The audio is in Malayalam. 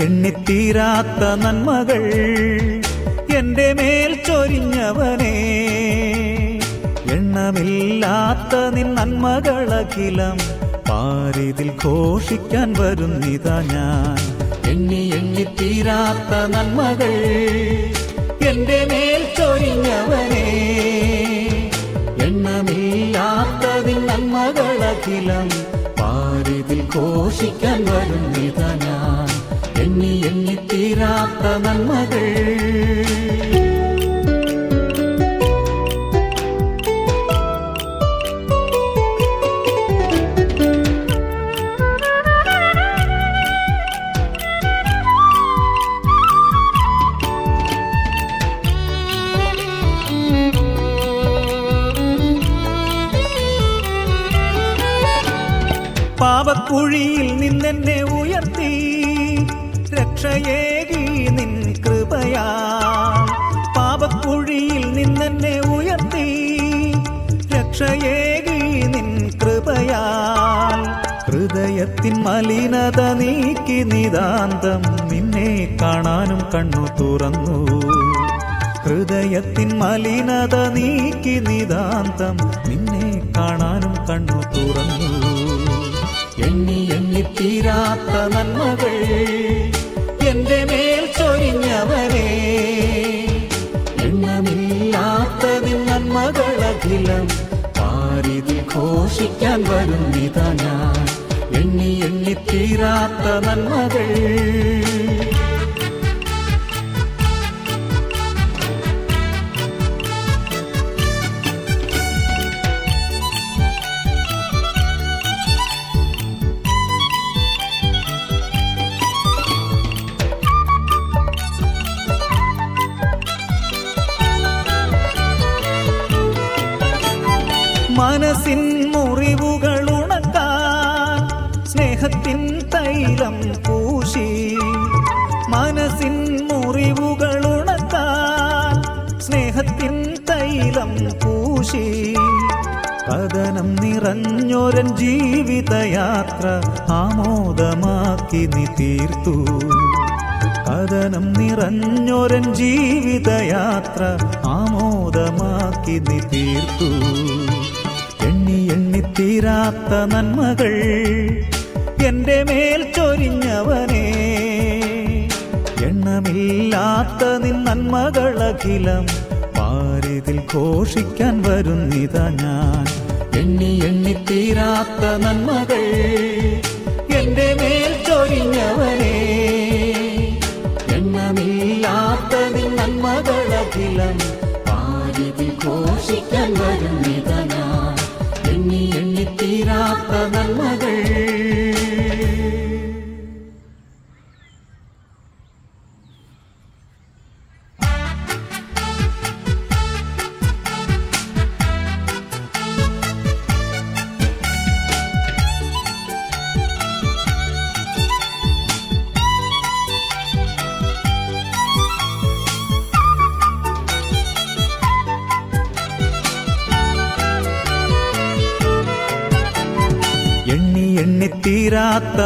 എണ്ണിത്തീരാത്ത നന്മകൾ എന്റെ മേൽ ചൊരിഞ്ഞവനേ, എണ്ണമില്ലാത്ത നിൻ നന്മകളഖിലം പാരിതിൽ ഘോഷിക്കാൻ വരുന്നിതാ ഞാൻ. എണ്ണിത്തീരാത്ത നന്മകൾ എന്റെ മേൽ ചൊരിഞ്ഞവനേ, എണ്ണമില്ലാത്ത നിൻ നന്മകളഖിലം പാരിതിൽ ഘോഷിക്കാൻ വരുന്നിതാ ഞാൻ. എണ്ണിത്തീരാത്ത നന്മകൾ. പാപക്കുഴിയിൽ നിന്നെന്നെ ഉയർത്തി രക്ഷയേകി നിൻ കൃപയാൽ. പാപക്കുഴിയിൽ നിന്നെന്നെ ഉയർത്തി രക്ഷയേകി നിൻ കൃപയാൽ. ഹൃദയത്തിൻ മലിനത നീക്കി നിതാന്തം നിന്നെ കാണാനും കണ്ണു തുറന്നു. ഹൃദയത്തിൻ മലിനത നീക്കി നിതാന്തം നിന്നെ കാണാനും കണ്ണു തുറന്നു. എണ്ണിത്തീരാത്ത നന്മകൾ എന്റെ മേൽ ചൊരിഞ്ഞവനേ, എണ്ണമില്ലാത്ത നിൻ നന്മകളഖിലം പാരിതിൽ ഘോഷിക്കാൻ വരുന്നിതാ ഞാൻ. എണ്ണിത്തീരാത്ത നന്മകൾ. മനസ്സിൻ മുറിവുകൾ ഉണക്കാൻ സ്നേഹത്തിൻ തൈലം പൂശി. മനസ്സിൻ മുറിവുകൾ ഉണക്കാൻ സ്നേഹത്തിൻ തൈലം പൂശി. കഥനം നിറഞ്ഞൊരൻ ജീവിതയാത്ര ആമോദമാക്കി നീ തീർത്തു. കഥനം നിറഞ്ഞൊരൻ ജീവിതയാത്ര ആമോദമാക്കി നീ തീർത്തു. എണ്ണിത്തീരാത്ത നന്മകൾ എന്റെ മേൽ ചൊരിഞ്ഞവനേ, എണ്ണമില്ലാത്ത നിൻ നന്മകളഖിലം പാരിതിൽ ഘോഷിക്കാൻ വരുന്നിതാ ഞാൻ. എണ്ണിത്തീരാത്ത നന്മകൾ എന്റെ മേൽ ചൊരിഞ്ഞവനേ, എണ്ണമില്ലാത്ത നിൻ നന്മകളഖിലം പാരിതിൽ ഘോഷിക്കാൻ വരുന്നിതാ ഞാൻ. എണ്ണിത്തീരാത്ത നന്മകൾ. എണ്ണിത്തീരാത്ത